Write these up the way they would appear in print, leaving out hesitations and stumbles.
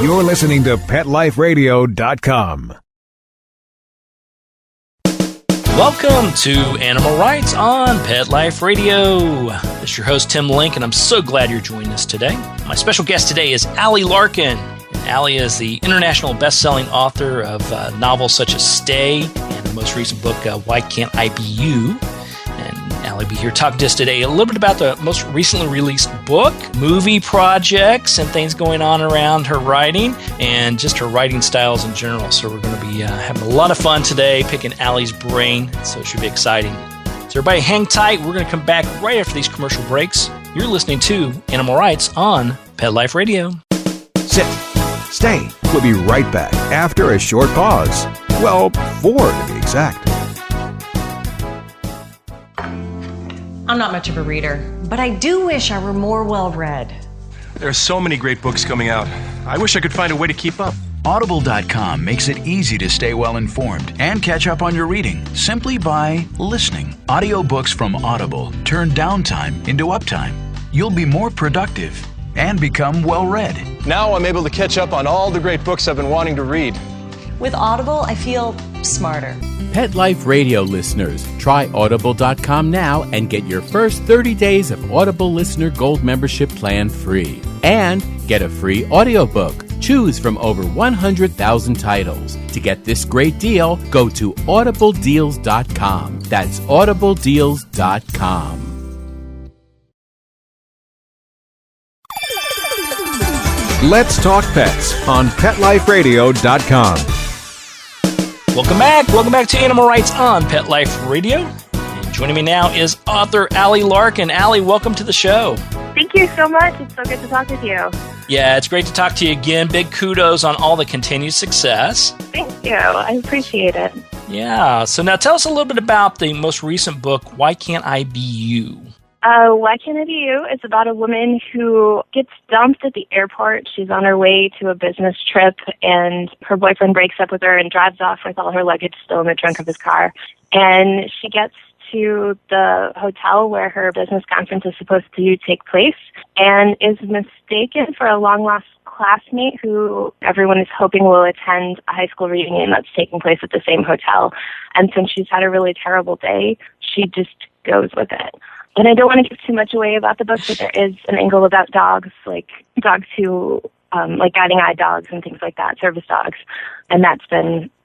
You're listening to PetLifeRadio.com. Welcome to Animal Rights on Pet Life Radio. This is your host, Tim Link, and I'm so glad you're joining us today. My special guest today is Allie Larkin. And Allie is the international best-selling author of novels such as Stay and the most recent book, Why Can't I Be You? And Allie will be here talking to us today a little bit about the most recently released book, movie projects, and things going on around her writing, and just her writing styles in general. So we're going to be having a lot of fun today, picking Allie's brain, so it should be exciting. So everybody hang tight. We're going to come back right after these commercial breaks. You're listening to Animal Rights on Pet Life Radio. Sit. Stay. We'll be right back after a short pause. Well, 4 to be exact. I'm not much of a reader, but I do wish I were more well-read. There are so many great books coming out. I wish I could find a way to keep up. Audible.com makes it easy to stay well-informed and catch up on your reading simply by listening. Audiobooks from Audible turn downtime into uptime. You'll be more productive and become well-read. Now I'm able to catch up on all the great books I've been wanting to read. With Audible, I feel smarter. Pet Life Radio listeners, try Audible.com now and get your first 30 days of Audible Listener Gold membership plan free. And get a free audiobook. Choose from over 100,000 titles. To get this great deal, go to audibledeals.com. That's audibledeals.com. Let's talk pets on PetLifeRadio.com. Welcome back. Welcome back to Animal Rights on Pet Life Radio. And joining me now is author Allie Larkin. Allie, welcome to the show. Thank you so much. It's so good to talk with you. Yeah, it's great to talk to you again. Big kudos on all the continued success. Thank you. I appreciate it. Yeah. So now tell us a little bit about the most recent book, Why Can't I Be You? Why Can't I Be You? It's about a woman who gets dumped at the airport. She's on her way to a business trip, and her boyfriend breaks up with her and drives off with all her luggage still in the trunk of his car. And she gets to the hotel where her business conference is supposed to take place and is mistaken for a long-lost classmate who everyone is hoping will attend a high school reunion that's taking place at the same hotel. And since she's had a really terrible day, she just goes with it. And I don't want to give too much away about the book, but there is an angle about dogs, like dogs who, like guiding eye dogs and things like that, service dogs. And that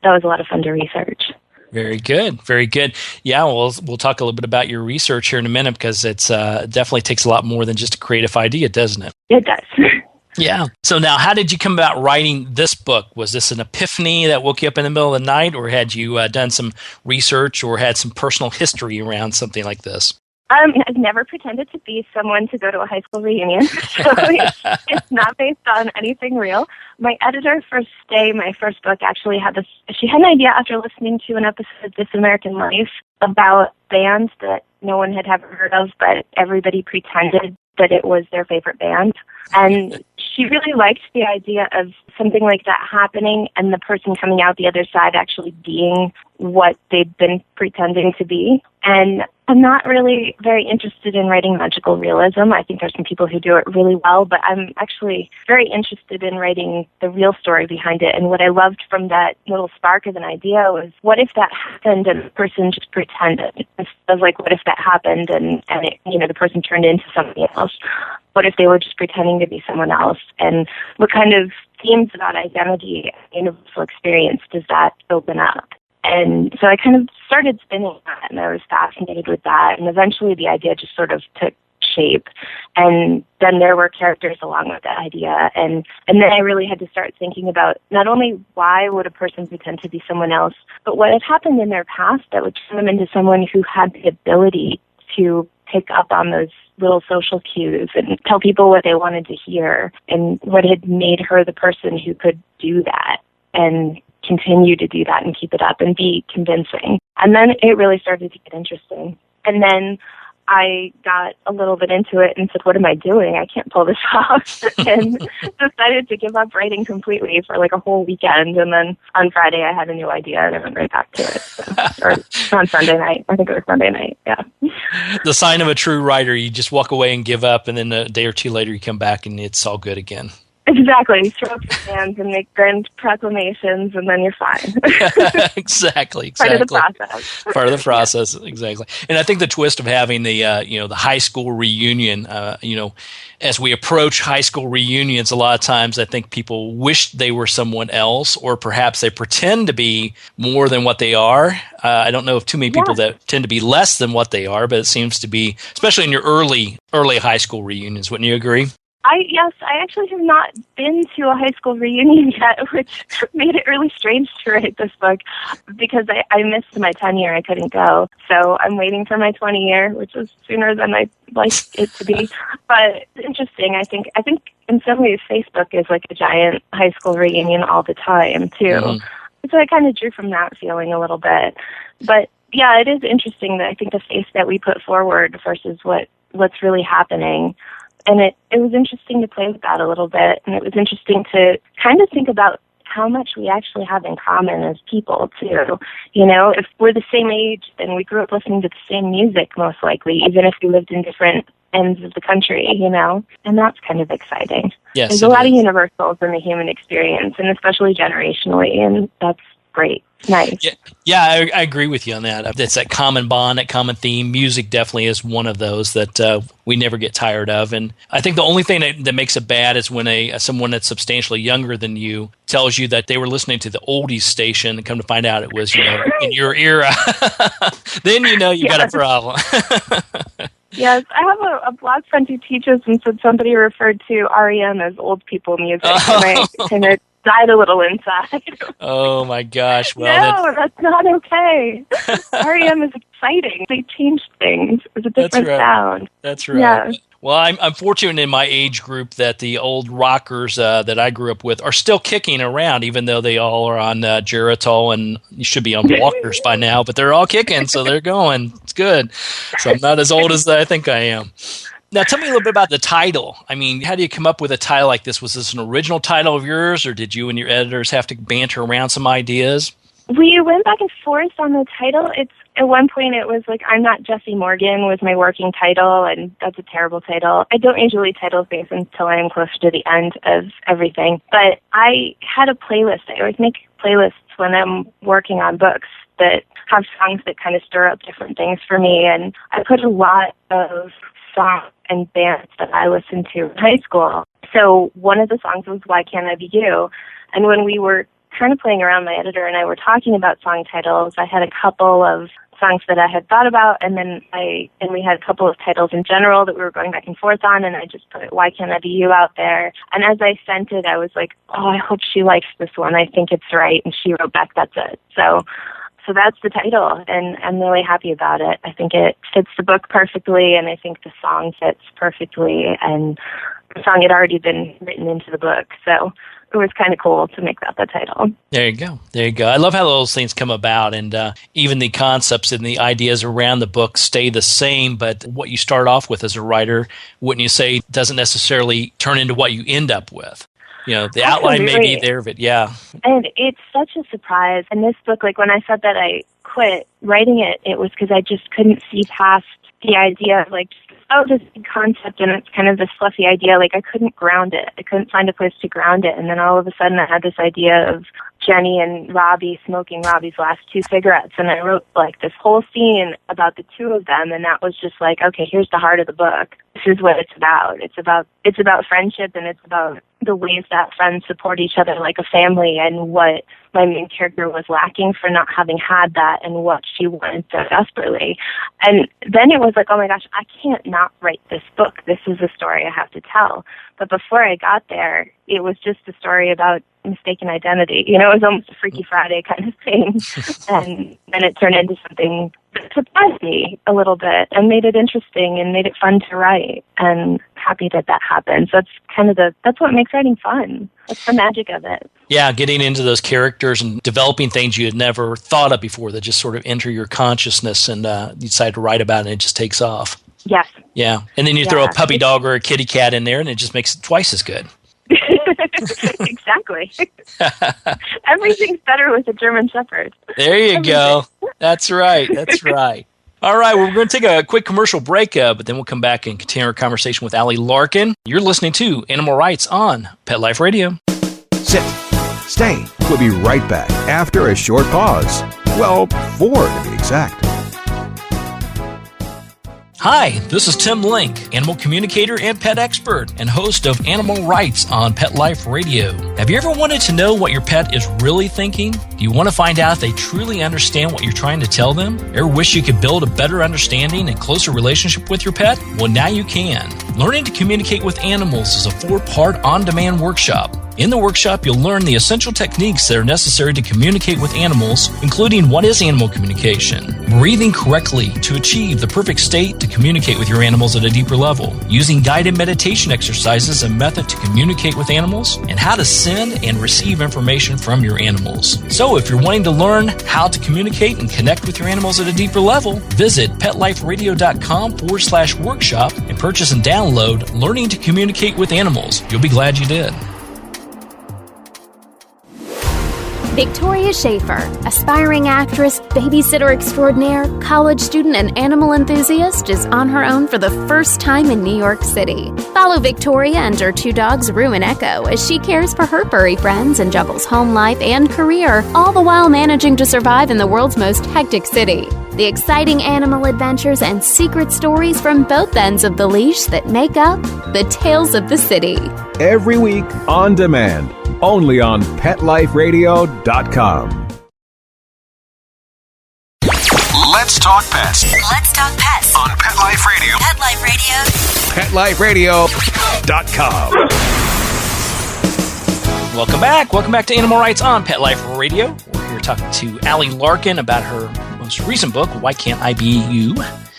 was a lot of fun to research. Very good. Very good. Yeah, we'll talk a little bit about your research here in a minute, because it's definitely takes a lot more than just a creative idea, doesn't it? It does. Yeah. So now, how did you come about writing this book? Was this an epiphany that woke you up in the middle of the night, or had you done some research or had some personal history around something like this? I've never pretended to be someone to go to a high school reunion, so it's not based on anything real. My editor for Stay, my first book, actually had this. She had an idea after listening to an episode of This American Life about bands that no one had ever heard of, but everybody pretended that it was their favorite band. And she really liked the idea of something like that happening and the person coming out the other side actually being what they'd been pretending to be. And I'm not really very interested in writing magical realism. I think there's some people who do it really well, but I'm actually very interested in writing the real story behind it. And what I loved from that little spark of an idea was, what if that happened and the person just pretended? Instead of like, what if that happened and it, the person turned into something else? What if they were just pretending to be someone else? And what kind of themes about identity and universal experience does that open up? And so I kind of started spinning that, and I was fascinated with that. And eventually the idea just sort of took shape. And then there were characters along with that idea. And then I really had to start thinking about not only why would a person pretend to be someone else, but what had happened in their past that would turn them into someone who had the ability to pick up on those little social cues and tell people what they wanted to hear, and what had made her the person who could do that and continue to do that and keep it up and be convincing. And then it really started to get interesting. And then I got a little bit into it and said, what am I doing? I can't pull this off. And decided to give up writing completely for like a whole weekend. And then on Friday, I had a new idea and I went right back to it. So, or on Sunday night. I think it was Sunday night. Yeah. The sign of a true writer, you just walk away and give up. And then a day or two later, you come back and it's all good again. Exactly. Throw up your hands and make grand proclamations, and then you're fine. Exactly. Part of the process. Part of the process, exactly. And I think the twist of having the the high school reunion, as we approach high school reunions, a lot of times I think people wish they were someone else, or perhaps they pretend to be more than what they are. I don't know of too many people that tend to be less than what they are, but it seems to be, especially in your early high school reunions. Wouldn't you agree? Yes, I actually have not been to a high school reunion yet, which made it really strange to write this book because I missed my 10 year. I couldn't go. So I'm waiting for my 20 year, which is sooner than I'd like it to be. But it's interesting. I think in some ways Facebook is like a giant high school reunion all the time, too. Mm-hmm. So I kind of drew from that feeling a little bit. But yeah, it is interesting that I think the face that we put forward versus what's really happening. And it was interesting to play with that a little bit, and it was interesting to kind of think about how much we actually have in common as people, too. If we're the same age, then we grew up listening to the same music, most likely, even if we lived in different ends of the country, and that's kind of exciting. Yes, there's a lot of universals in the human experience, and especially generationally, and that's great. Nice. Yeah, I agree with you on that. It's that common bond, that common theme. Music definitely is one of those that we never get tired of. And I think the only thing that makes it bad is when someone that's substantially younger than you tells you that they were listening to the oldies station and come to find out it was in your era. Then you got a problem. Yes, I have a black friend who teaches and said somebody referred to REM as old people music, and I kind of died a little inside. Oh my gosh! Well, no, that's not okay. REM is exciting. They changed things. It's a different sound. That's right. Yeah. Well, I'm fortunate in my age group that the old rockers that I grew up with are still kicking around, even though they all are on Geritol and you should be on walkers by now, but they're all kicking, so they're going. It's good. So I'm not as old as I think I am. Now, tell me a little bit about the title. I mean, how do you come up with a title like this? Was this an original title of yours, or did you and your editors have to banter around some ideas? We went back and forth on the title. At one point it was like I'm Not Jesse Morgan was my working title, and that's a terrible title. I don't usually title things until I am closer to the end of everything. But I had a playlist. I always make playlists when I'm working on books that have songs that kind of stir up different things for me. And I put a lot of songs and bands that I listened to in high school. So one of the songs was Why Can't I Be You? And when we were kind of playing around, my editor and I were talking about song titles, I had a couple of songs that I had thought about, and we had a couple of titles in general that we were going back and forth on, and I just put Why Can't I Be You out there. And as I sent it, I was like, I hope she likes this one. I think it's right. And she wrote back, that's it. So that's the title, and I'm really happy about it. I think it fits the book perfectly, and I think the song fits perfectly, and the song had already been written into the book, so it was kind of cool to make that the title. There you go. I love how those things come about, and even the concepts and the ideas around the book stay the same, but what you start off with as a writer, wouldn't you say, doesn't necessarily turn into what you end up with. The outline may be there, but yeah. And it's such a surprise. In this book, like when I said that I quit writing it, it was because I just couldn't see past the idea of like, this big concept and it's kind of this fluffy idea. Like I couldn't ground it. I couldn't find a place to ground it. And then all of a sudden I had this idea of Jenny and Robbie smoking Robbie's last 2 cigarettes. And I wrote like this whole scene about the two of them. And that was just like, okay, here's the heart of the book. This is what it's about. It's about friendship, and it's about the ways that friends support each other like a family, and what my main character was lacking for not having had that, and what she wanted so desperately. And then it was like, oh my gosh, I can't not write this book. This is a story I have to tell. But before I got there, it was just a story about mistaken identity. It was almost a Freaky Friday kind of thing. And then it turned into something that surprised me a little bit and made it interesting and made it fun to write. And happy that happened. So that's what makes writing fun. That's the magic of it. Yeah, getting into those characters and developing things you had never thought of before that just sort of enter your consciousness, and you decide to write about it and it just takes off. Yes. Yeah. And then you throw a puppy dog or a kitty cat in there and it just makes it twice as good. Exactly. Everything's better with a German Shepherd. There you go. That's right. All right, well, we're going to take a quick commercial break, but then we'll come back and continue our conversation with Allie Larkin. You're listening to Animal Rights on Pet Life Radio. Sit. Stay. We'll be right back after a short pause. Well, 4 to be exact. Hi, this is Tim Link, animal communicator and pet expert and host of Animal Rights on Pet Life Radio. Have you ever wanted to know what your pet is really thinking? Do you want to find out if they truly understand what you're trying to tell them? Ever wish you could build a better understanding and closer relationship with your pet? Well, now you can. Learning to Communicate with Animals is a 4-part on-demand workshop. In the workshop, you'll learn the essential techniques that are necessary to communicate with animals, including what is animal communication, breathing correctly to achieve the perfect state to communicate with your animals at a deeper level, using guided meditation exercises and method to communicate with animals, and how to send and receive information from your animals. So if you're wanting to learn how to communicate and connect with your animals at a deeper level, visit petliferadio.com/workshop and purchase and download Learning to Communicate with Animals. You'll be glad you did. Victoria Schaefer, aspiring actress, babysitter extraordinaire, college student, and animal enthusiast, is on her own for the first time in New York City. Follow Victoria and her 2 dogs, Rue and Echo, as she cares for her furry friends and juggles home life and career, all the while managing to survive in the world's most hectic city. The exciting animal adventures and secret stories from both ends of the leash that make up the Tales of the City. Every week on demand, only on PetLifeRadio.com. Let's talk pets. Let's talk pets On Pet Life Radio. Pet Life Radio. PetLifeRadio.com. Welcome back. Welcome back to Animal Rights on Pet Life Radio. We're here talking to Allie Larkin about her most recent book, Why Can't I Be You?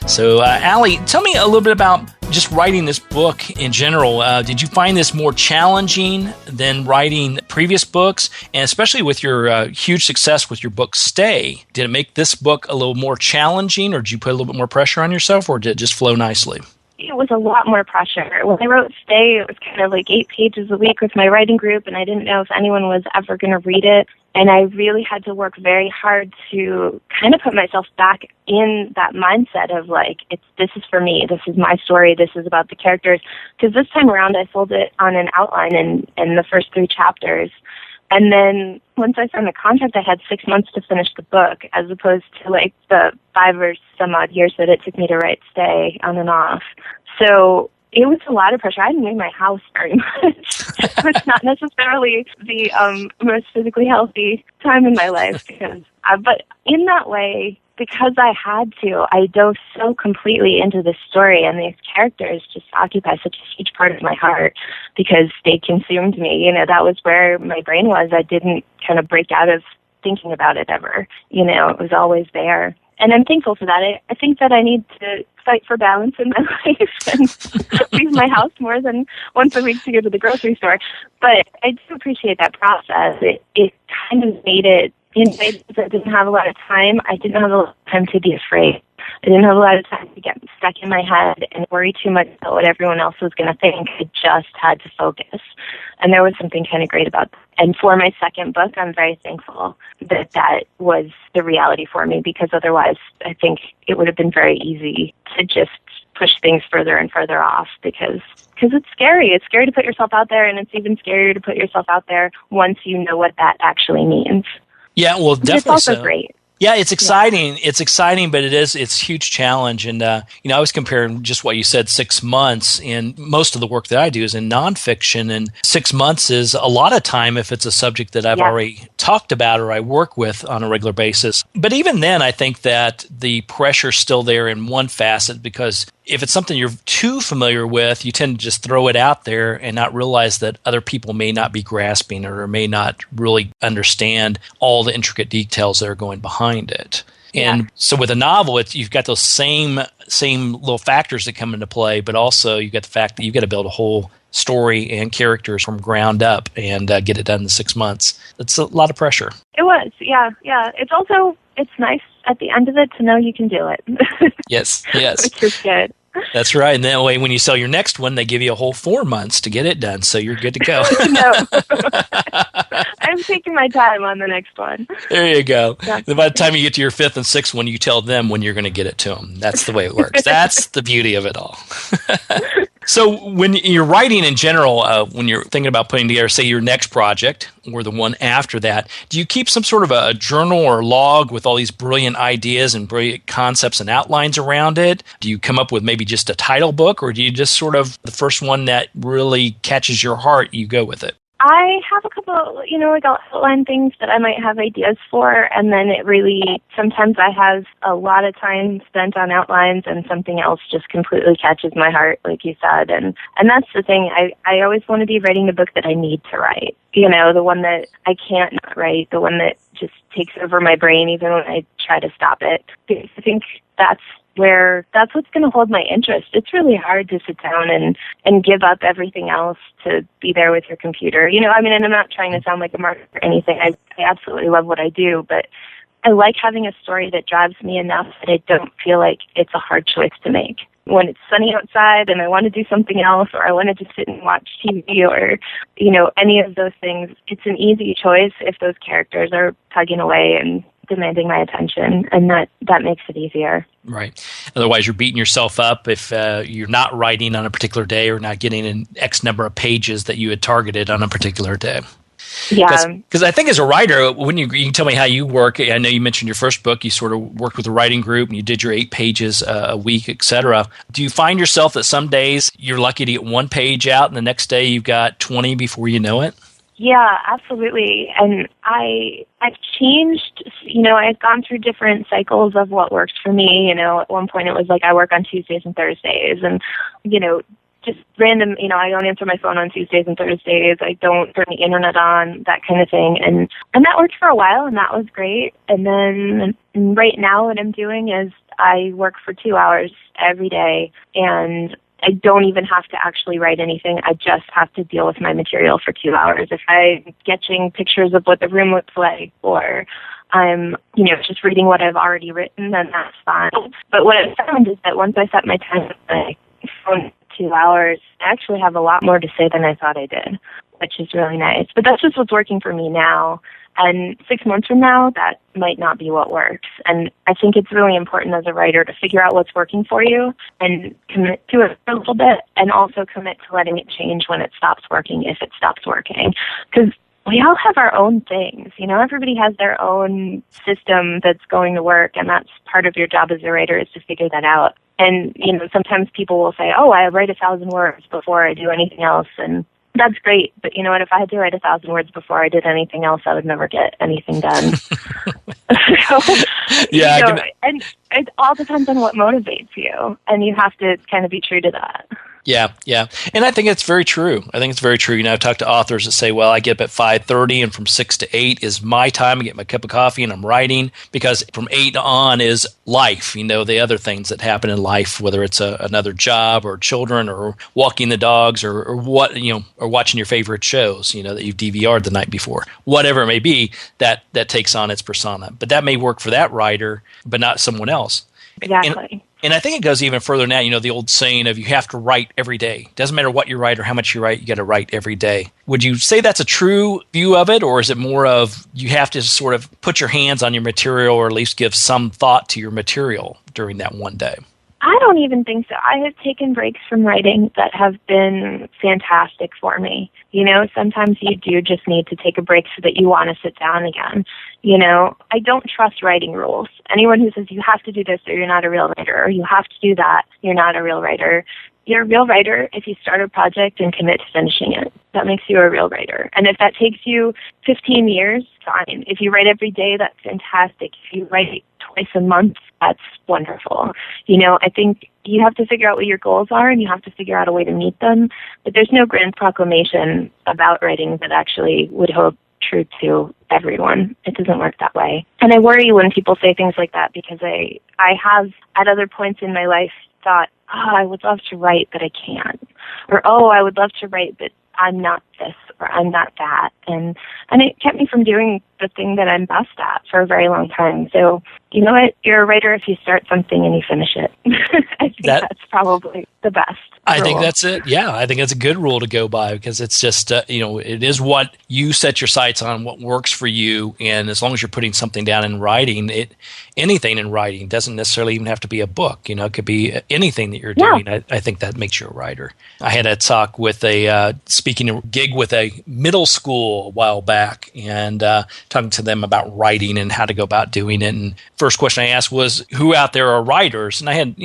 So, Allie, tell me a little bit about just writing this book in general. Did you find this more challenging than writing previous books? And especially with your huge success with your book, Stay, did it make this book a little more challenging, or did you put a little bit more pressure on yourself, or did it just flow nicely? It was a lot more pressure. When I wrote Stay, it was kind of like 8 pages a week with my writing group, and I didn't know if anyone was ever going to read it. And I really had to work very hard to kind of put myself back in that mindset of like, this is for me, this is my story, this is about the characters. Because this time around, I sold it on an outline in the first 3 chapters. And then once I signed the contract, I had 6 months to finish the book, as opposed to like the 5 or some odd years that it took me to write Stay on and off. So it was a lot of pressure. I didn't leave my house very much. It was not necessarily the most physically healthy time in my life, but in that way, because I had to, I dove so completely into this story, and these characters just occupy such a huge part of my heart because they consumed me. You know, that was where my brain was. I didn't kind of break out of thinking about it ever. You know, it was always there. And I'm thankful for that. I think that I need to fight for balance in my life and leave my house more than once a week to go to the grocery store. But I do appreciate that process. It kind of made it, in ways that I didn't have a lot of time. I didn't have a lot of time to be afraid. I didn't have a lot of time to get stuck in my head and worry too much about what everyone else was going to think. I just had to focus. And there was something kind of great about that. And for my second book, I'm very thankful that that was the reality for me, because otherwise I think it would have been very easy to just push things further and further off because it's scary. It's scary to put yourself out there, and it's even scarier to put yourself out there once you know what that actually means. Yeah, well, definitely. It's also so. great. Yeah, it's exciting. Yeah. It's exciting, but it's a huge challenge. And, I was comparing just what you said, 6 months. And most of the work that I do is in nonfiction. And 6 months is a lot of time if it's a subject that I've already talked about or I work with on a regular basis. But even then, I think that the pressure's still there in one facet, because if it's something you're too familiar with, you tend to just throw it out there and not realize that other people may not be grasping or may not really understand all the intricate details that are going behind it. And so with a novel, you've got those same little factors that come into play, but also you've got the fact that you've got to build a whole story and characters from ground up and get it done in 6 months. It's a lot of pressure. It was, yeah. It's nice at the end of it to know you can do it. Yes. Which is good. That's right. And that way, when you sell your next one, they give you a whole 4 months to get it done, so you're good to go. No. I'm I'm taking my time on the next one. There you go. By the time you get to your fifth and sixth one, you tell them when you're going to get it to them. That's the way it works. That's the beauty of it all. So when you're writing in general, when you're thinking about putting together, say, your next project or the one after that, do you keep some sort of a journal or log with all these brilliant ideas and brilliant concepts and outlines around it? Do you come up with maybe just a title book, or do you just sort of, the first one that really catches your heart, you go with it? I have a couple, like outline things that I might have ideas for, and then it really, sometimes I have a lot of time spent on outlines and something else just completely catches my heart, like you said. And that's the thing. I always want to be writing the book that I need to write, the one that I can't not write, the one that just takes over my brain even when I try to stop it. Because I think that's what's going to hold my interest. It's really hard to sit down and give up everything else to be there with your computer. And I'm not trying to sound like a martyr or anything. I absolutely love what I do, but I like having a story that drives me enough that I don't feel like it's a hard choice to make. When it's sunny outside and I want to do something else, or I want to just sit and watch TV, or, any of those things, it's an easy choice if those characters are tugging away and demanding my attention, and that makes it easier. Right. Otherwise, you're beating yourself up if you're not writing on a particular day or not getting an X number of pages that you had targeted on a particular day. Yeah. Because I think as a writer, when you can tell me how you work. I know you mentioned your first book, you sort of worked with a writing group and you did your 8 pages a week, etc. Do you find yourself that some days you're lucky to get 1 page out and the next day you've got 20 before you know it? Yeah, absolutely. And I've changed, I've gone through different cycles of what works for me. At one point it was like I work on Tuesdays and Thursdays, and, just random, I don't answer my phone on Tuesdays and Thursdays. I don't turn the internet on, that kind of thing. And that worked for a while, and that was great. And then right now what I'm doing is I work for 2 hours every day, and I don't even have to actually write anything. I just have to deal with my material for 2 hours. If I'm sketching pictures of what the room looks like, or I'm, just reading what I've already written, then that's fine. But what I've found is that once I set my time on my phone 2 hours, I actually have a lot more to say than I thought I did, which is really nice. But that's just what's working for me now. And 6 months from now, that might not be what works. And I think it's really important as a writer to figure out what's working for you and commit to it for a little bit, and also commit to letting it change when it stops working, if it stops working. Because we all have our own things. Everybody has their own system that's going to work, and that's part of your job as a writer, is to figure that out. And, sometimes people will say, I write 1,000 words before I do anything else, and that's great. But you know what? If I had to write 1,000 words before I did anything else, I would never get anything done. And it all depends on what motivates you, and you have to kind of be true to that. Yeah. And I think it's very true. I've talked to authors that say, well, I get up at 5:30 and from 6 to 8 is my time. I get my cup of coffee and I'm writing, because from 8 on is life, the other things that happen in life, whether it's another job or children or walking the dogs or what, or watching your favorite shows, that you've DVR'd the night before. Whatever it may be, that takes on its persona. But that may work for that writer, but not someone else. Exactly. And I think it goes even further now, the old saying of you have to write every day. Doesn't matter what you write or how much you write, you got to write every day. Would you say that's a true view of it, or is it more of you have to sort of put your hands on your material, or at least give some thought to your material during that one day? I don't even think so. I have taken breaks from writing that have been fantastic for me. Sometimes you do just need to take a break so that you want to sit down again. I don't trust writing rules. Anyone who says you have to do this or you're not a real writer, or you have to do that, you're not a real writer. You're a real writer if you start a project and commit to finishing it. That makes you a real writer. And if that takes you 15 years, fine. If you write every day, that's fantastic. If you write twice a month, that's wonderful. I think you have to figure out what your goals are, and you have to figure out a way to meet them. But there's no grand proclamation about writing that actually would hold true to everyone. It doesn't work that way. And I worry when people say things like that, because I have at other points in my life thought, I would love to write, but I can't. Or, I would love to write, but I'm not this, or I'm not that. And it kept me from doing the thing that I'm best at for a very long time. So, you know what? You're a writer if you start something and you finish it. I think that's probably the best I think rule. that's it. Yeah, I think that's a good rule to go by because it's just, it is what you set your sights on, what works for you. And as long as you're putting something down in writing, anything in writing doesn't necessarily even have to be a book. It could be anything that you're doing. I think that makes you a writer. I had a talk with speaking gig with a middle school a while back and talking to them about writing and how to go about doing it. And first question I asked was, who out there are writers? And I had,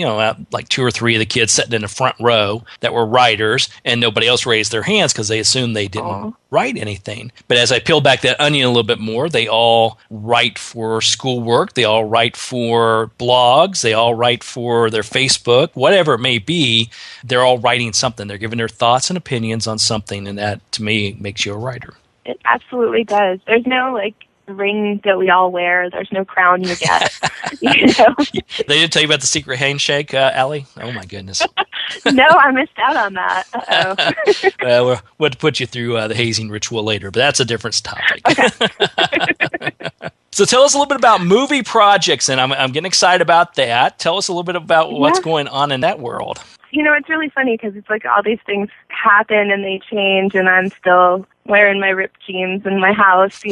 like 2 or 3 of the kids sitting in the front row that were writers, and nobody else raised their hands because they assumed they didn't write anything. But as I peel back that onion a little bit more, they all write for schoolwork, they all write for blogs, they all write for their Facebook, whatever it may be. They're all writing something. They're giving their thoughts and opinions on something, and that, to me, makes you a writer. It absolutely does. There's no, ring that we all wear. There's no crown you get. They didn't tell you about the secret handshake, Allie? Oh, my goodness. No, I missed out on that. Uh-oh. We'll put you through the hazing ritual later, but that's a different topic. Okay. So tell us a little bit about movie projects, and I'm getting excited about that. Tell us a little bit about what's going on in that world. It's really funny because it's all these things happen and they change, and I'm still wearing my ripped jeans in my house.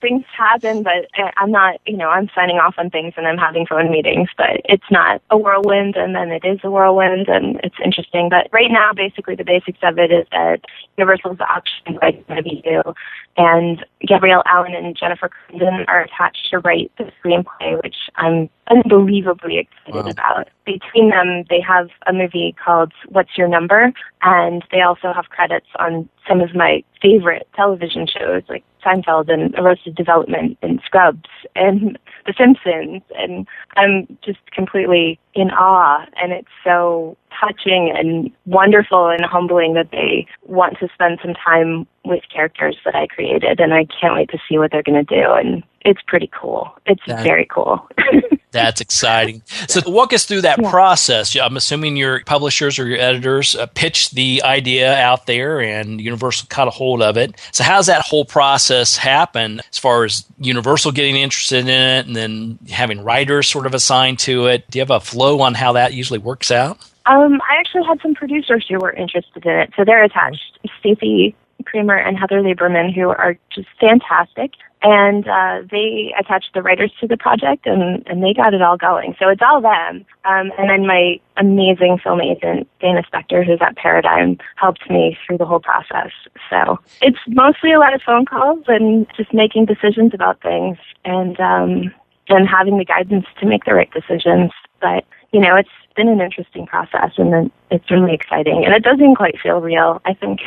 Things happen, but I'm not, I'm signing off on things and I'm having phone meetings, but it's not a whirlwind, and then it is a whirlwind, and it's interesting. But right now, basically, the basics of it is that Universal's optioned by WB, and Gabrielle Allen and Jennifer Crittenden are attached to write the screenplay, which I'm unbelievably excited about. Between them, they have a movie called What's Your Number? And they also have credits on some of my favorite television shows like Seinfeld and Arrested Development and Scrubs and The Simpsons. And I'm just completely in awe. And it's so touching and wonderful and humbling that they want to spend some time with characters that I created. And I can't wait to see what they're going to do. And it's pretty cool. It's very cool. That's exciting. So walk us through that process. I'm assuming your publishers or your editors pitched the idea out there and Universal caught a hold of it. So how does that whole process happen as far as Universal getting interested in it and then having writers sort of assigned to it? Do you have a flow on how that usually works out? I actually had some producers who were interested in it. So they're attached. Stacey Kramer and Heather Lieberman, who are just fantastic. And they attached the writers to the project, and they got it all going. So it's all them. And then my amazing film agent, Dana Spector, who's at Paradigm, helped me through the whole process. So it's mostly a lot of phone calls and just making decisions about things and having the guidance to make the right decisions. But, it's been an interesting process, and then it's really exciting. And it doesn't quite feel real, I think.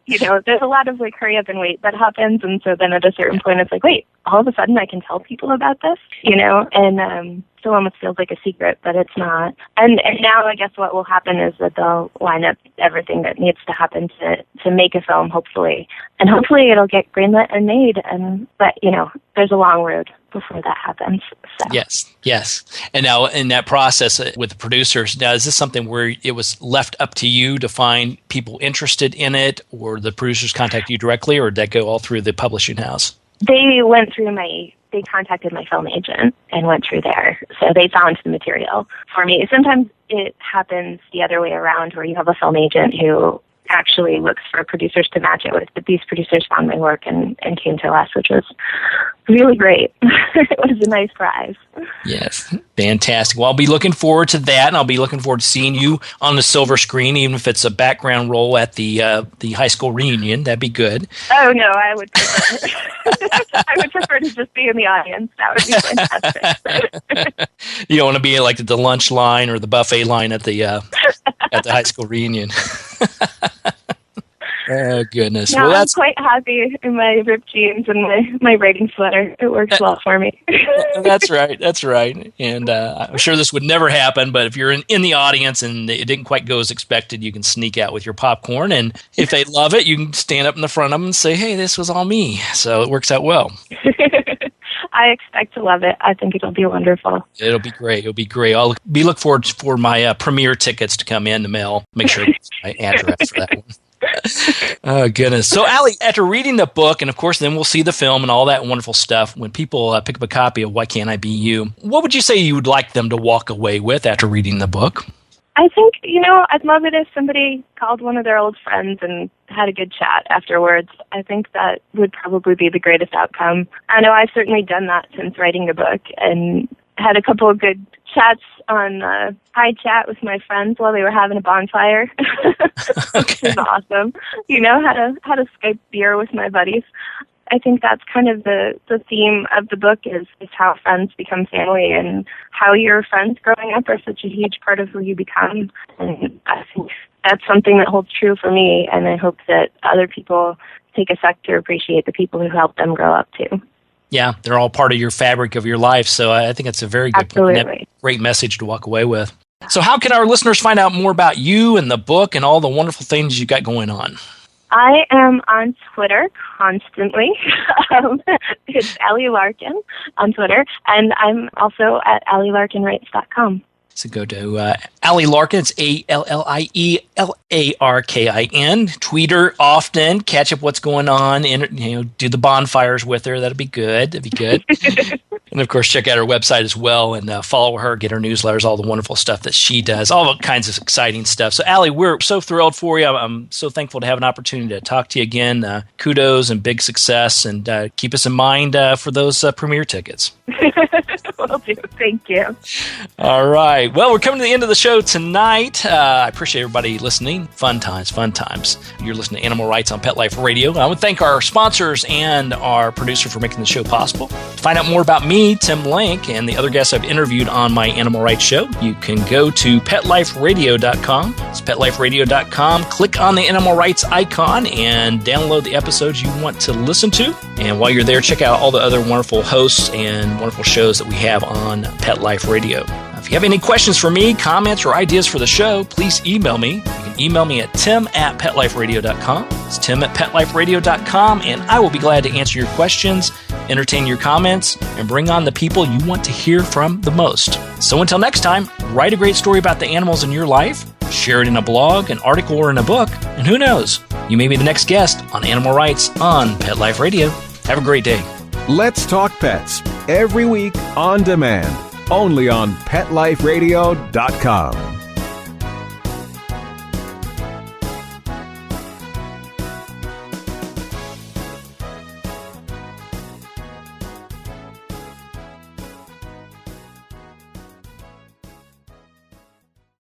There's a lot of hurry up and wait that happens. And so then at a certain point, it's wait, all of a sudden I can tell people about this, and still almost feels like a secret, but it's not. And now I guess what will happen is that they'll line up everything that needs to happen to make a film, hopefully. And hopefully it'll get greenlit and made. But there's a long road before that happens. So. Yes. And now in that process with the producers, now is this something where it was left up to you to find people interested in it, or the producers contact you directly, or did that go all through the publishing house? They contacted my film agent and went through there. So they found the material for me. Sometimes it happens the other way around where you have a film agent who actually looks for producers to match it with. But these producers found my work and came to us, which was really great. It was a nice prize. Yes, fantastic. Well, I'll be looking forward to that, and I'll be looking forward to seeing you on the silver screen, even if it's a background role at the high school reunion. That'd be good. Oh, no, I would prefer I would prefer to just be in the audience. That would be fantastic. You don't want to be like at the lunch line or the buffet line at the high school reunion. Oh, goodness. No, I'm quite happy in my ripped jeans and my writing sweater. It works well for me. That's right. And I'm sure this would never happen, but if you're in the audience and it didn't quite go as expected, you can sneak out with your popcorn. And if they love it, you can stand up in the front of them and say, hey, this was all me. So it works out well. I expect to love it. I think it'll be wonderful. It'll be great. I'll be looking forward for my premiere tickets to come in the mail. Make sure I get my address for that one. Oh, goodness. So, Allie, after reading the book, and of course, then we'll see the film and all that wonderful stuff, when people pick up a copy of Why Can't I Be You, what would you say you would like them to walk away with after reading the book? I think, I'd love it if somebody called one of their old friends and had a good chat afterwards. I think that would probably be the greatest outcome. I know I've certainly done that since writing the book and had a couple of good chats on High Chat with my friends while they were having a bonfire. Which is awesome. Had a Skype beer with my buddies. I think that's kind of the theme of the book is how friends become family and how your friends growing up are such a huge part of who you become. And I think that's something that holds true for me, and I hope that other people take a sec to appreciate the people who helped them grow up too. Yeah, they're all part of your fabric of your life, so I think it's a very good, great message to walk away with. So how can our listeners find out more about you and the book and all the wonderful things you got going on? I am on Twitter constantly. It's Allie Larkin on Twitter, and I'm also at AllieLarkinWrites.com. So go to Allie Larkin. It's AllieLarkin. Tweet her often. Catch up what's going on. And, do the bonfires with her. That'd be good. And, of course, check out her website as well and follow her, get her newsletters, all the wonderful stuff that she does, all kinds of exciting stuff. So, Allie, we're so thrilled for you. I'm so thankful to have an opportunity to talk to you again. Kudos and big success, and keep us in mind for those premiere tickets. Will do. Thank you. All right. Well, we're coming to the end of the show tonight. I appreciate everybody listening. Fun times. You're listening to Animal Rights on Pet Life Radio. I want to thank our sponsors and our producer for making the show possible. To find out more about me, Tim Link, and the other guests I've interviewed on my Animal Rights show, you can go to PetLifeRadio.com. It's PetLifeRadio.com. Click on the Animal Rights icon and download the episodes you want to listen to. And while you're there, check out all the other wonderful hosts and wonderful shows that we have on Pet Life Radio. If you have any questions for me, comments, or ideas for the show, please email me. You can email me at tim@petliferadio.com. It's tim@petliferadio.com, and I will be glad to answer your questions, entertain your comments, and bring on the people you want to hear from the most. So until next time, write a great story about the animals in your life, share it in a blog, an article, or in a book, and who knows, you may be the next guest on Animal Rights on Pet Life Radio. Have a great day. Let's Talk Pets, every week on demand, only on PetLifeRadio.com.